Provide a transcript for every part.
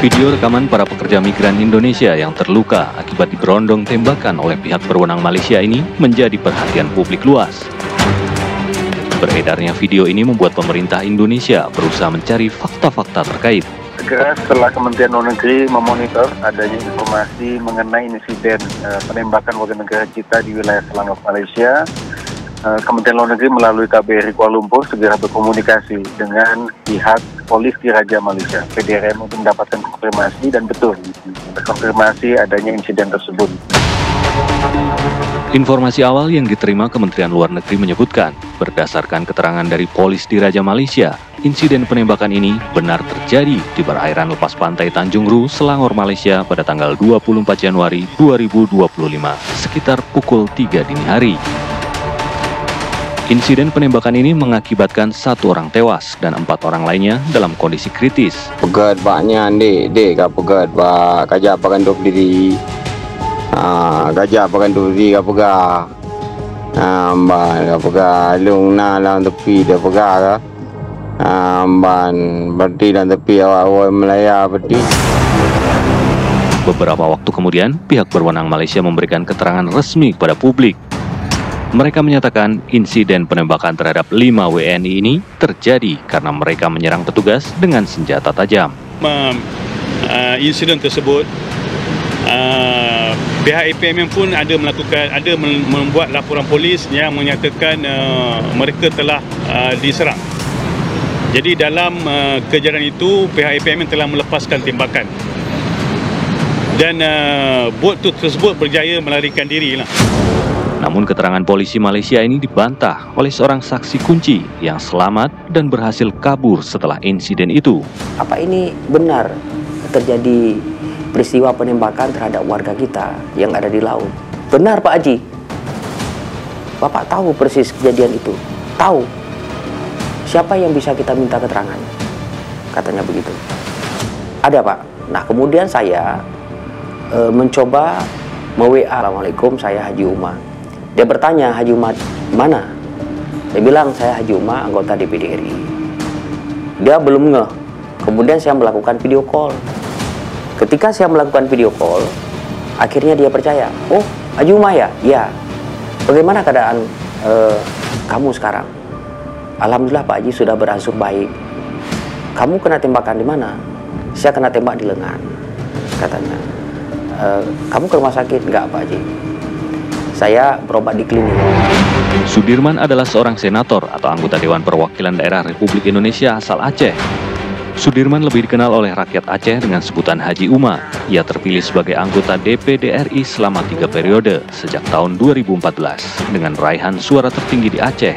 Video rekaman para pekerja migran Indonesia yang terluka akibat diberondong tembakan oleh pihak berwenang Malaysia ini menjadi perhatian publik luas. Beredarnya video ini membuat pemerintah Indonesia berusaha mencari fakta-fakta terkait. Segera setelah Kementerian Luar Negeri memonitor adanya informasi mengenai insiden penembakan warga negara kita di wilayah Selangor, Malaysia, Kementerian Luar Negeri melalui KBRI Kuala Lumpur segera berkomunikasi dengan pihak Polis Diraja Malaysia, PDRM, untuk mendapatkan konfirmasi dan betul terkonfirmasi adanya insiden tersebut. Informasi awal yang diterima Kementerian Luar Negeri menyebutkan, berdasarkan keterangan dari Polis Diraja Malaysia, insiden penembakan ini benar terjadi di perairan lepas pantai Tanjung Ru, Selangor, Malaysia pada tanggal 24 Januari 2025, sekitar pukul 3 dini hari. Insiden penembakan ini mengakibatkan 1 orang tewas dan 4 orang lainnya dalam kondisi kritis. Pegat baknya dek ka pegat bak kajak pakan duk diri. Kajak pakan duk diri ka pegah. Ban ka pegah lung na lang tepi dia pegah ka. Ban berhenti dalam tepi awak Melaya berhenti. Beberapa waktu kemudian, pihak berwenang Malaysia memberikan keterangan resmi kepada publik. Mereka menyatakan insiden penembakan terhadap 5 WNI ini terjadi karena mereka menyerang petugas dengan senjata tajam. Insiden tersebut, pihak APMM pun ada membuat laporan polis yang menyatakan mereka telah diserang. Jadi dalam kejaran itu, pihak APMM telah melepaskan tembakan dan bot tersebut berjaya melarikan diri. Namun keterangan polisi Malaysia ini dibantah oleh seorang saksi kunci yang selamat dan berhasil kabur setelah insiden itu. Apa ini benar terjadi peristiwa penembakan terhadap warga kita yang ada di laut? Benar Pak Haji? Bapak tahu persis kejadian itu? Tahu? Siapa yang bisa kita minta keterangan? Katanya begitu. Ada Pak. Nah kemudian saya mencoba me-WA, Assalamualaikum, saya Haji Umar. Dia bertanya, Haji Umar mana? Dia bilang, saya Haji Umar, anggota DPD RI. Dia belum ngeh. Kemudian saya melakukan video call. Ketika saya melakukan video call, akhirnya dia percaya. Oh, Haji Umar ya? Ya. Bagaimana keadaan kamu sekarang? Alhamdulillah Pak Haji sudah berangsur baik. Kamu kena tembakan di mana? Saya kena tembak di lengan, katanya. Kamu ke rumah sakit? Enggak Pak Haji. Saya berobat di klinik. Sudirman adalah seorang senator atau anggota Dewan Perwakilan Daerah Republik Indonesia asal Aceh. Sudirman lebih dikenal oleh rakyat Aceh dengan sebutan Haji Umar. Ia terpilih sebagai anggota DPD RI selama 3 periode sejak tahun 2014 dengan raihan suara tertinggi di Aceh.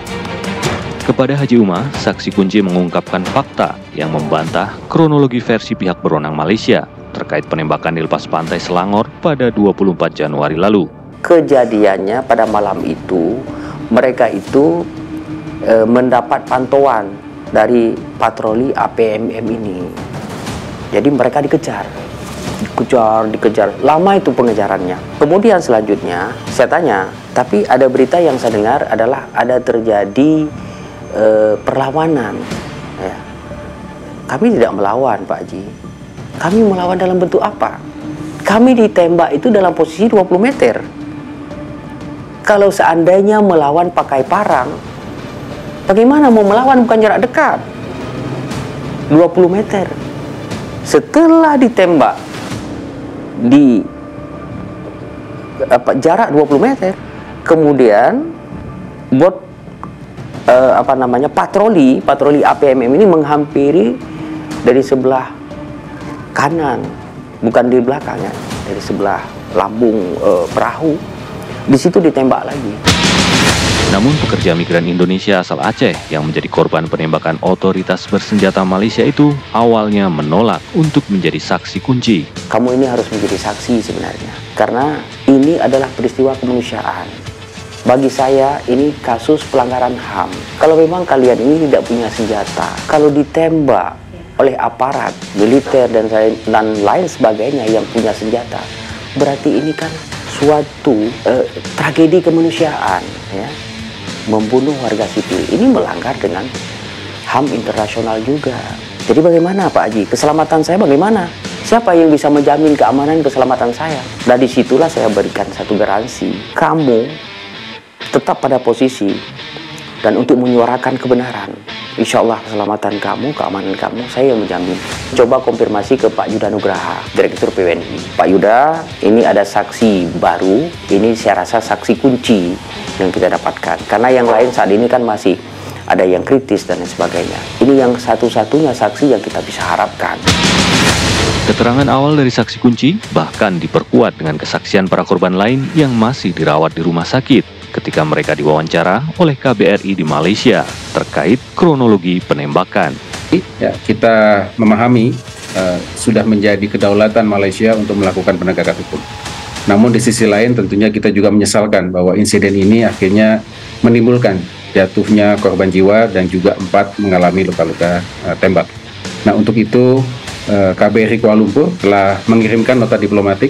Kepada Haji Umar, saksi kunci mengungkapkan fakta yang membantah kronologi versi pihak berwenang Malaysia terkait penembakan di lepas pantai Selangor pada 24 Januari lalu. Kejadiannya pada malam itu, mereka itu mendapat pantauan dari patroli APMM ini. Jadi mereka dikejar. Lama itu pengejarannya. Kemudian selanjutnya saya tanya, tapi ada berita yang saya dengar adalah ada terjadi perlawanan. Ya. Kami tidak melawan Pak Haji. Kami melawan dalam bentuk apa? Kami ditembak itu dalam posisi 20 meter. Kalau seandainya melawan pakai parang, bagaimana mau melawan bukan jarak dekat? 20 meter. Setelah ditembak di jarak 20 meter, kemudian bot patroli APMM ini menghampiri dari sebelah kanan, bukan di belakangnya, dari sebelah lambung perahu. Di situ ditembak lagi. Namun pekerja migran Indonesia asal Aceh yang menjadi korban penembakan otoritas bersenjata Malaysia itu awalnya menolak untuk menjadi saksi kunci. Kamu ini harus menjadi saksi sebenarnya, karena ini adalah peristiwa kemanusiaan. Bagi saya ini kasus pelanggaran HAM. Kalau memang kalian ini tidak punya senjata, kalau ditembak oleh aparat militer dan lain sebagainya yang punya senjata, berarti ini kan suatu tragedi kemanusiaan, ya. Membunuh warga sipil ini melanggar dengan HAM internasional juga. Jadi bagaimana Pak Haji? Keselamatan saya bagaimana? Siapa yang bisa menjamin keamanan keselamatan saya? Dan disitulah saya berikan satu garansi. Kamu tetap pada posisi dan untuk menyuarakan kebenaran. Insya Allah keselamatan kamu, keamanan kamu, saya yang menjamin. Coba konfirmasi ke Pak Yuda Nugraha, Direktur PWNI. Pak Yuda, ini ada saksi baru, ini saya rasa saksi kunci yang kita dapatkan. Karena yang lain saat ini kan masih ada yang kritis dan lain sebagainya. Ini yang satu-satunya saksi yang kita bisa harapkan. Keterangan awal dari saksi kunci bahkan diperkuat dengan kesaksian para korban lain yang masih dirawat di rumah sakit ketika mereka diwawancara oleh KBRI di Malaysia terkait kronologi penembakan. Ya, kita memahami sudah menjadi kedaulatan Malaysia untuk melakukan penegakan hukum. Namun di sisi lain tentunya kita juga menyesalkan bahwa insiden ini akhirnya menimbulkan jatuhnya korban jiwa dan juga 4 mengalami luka-luka tembak. Nah, untuk itu KBRI Kuala Lumpur telah mengirimkan nota diplomatik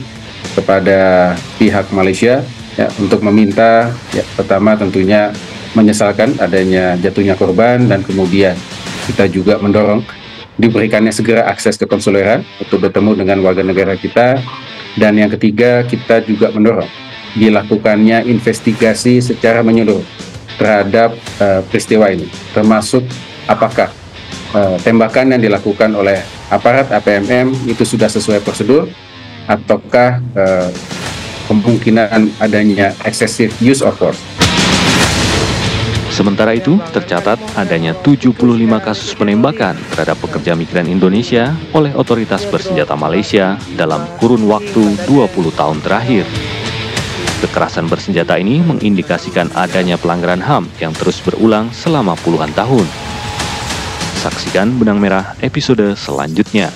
kepada pihak Malaysia ya, untuk meminta ya, pertama tentunya menyesalkan adanya jatuhnya korban, dan kemudian kita juga mendorong diberikannya segera akses ke konsuleran untuk bertemu dengan warga negara kita, dan yang ketiga kita juga mendorong dilakukannya investigasi secara menyeluruh terhadap peristiwa ini, termasuk apakah tembakan yang dilakukan oleh aparat APMM itu sudah sesuai prosedur ataukah kemungkinan adanya excessive use of force. Sementara itu, tercatat adanya 75 kasus penembakan terhadap pekerja migran Indonesia oleh otoritas bersenjata Malaysia dalam kurun waktu 20 tahun terakhir. Kekerasan bersenjata ini mengindikasikan adanya pelanggaran HAM yang terus berulang selama puluhan tahun. Saksikan Benang Merah episode selanjutnya.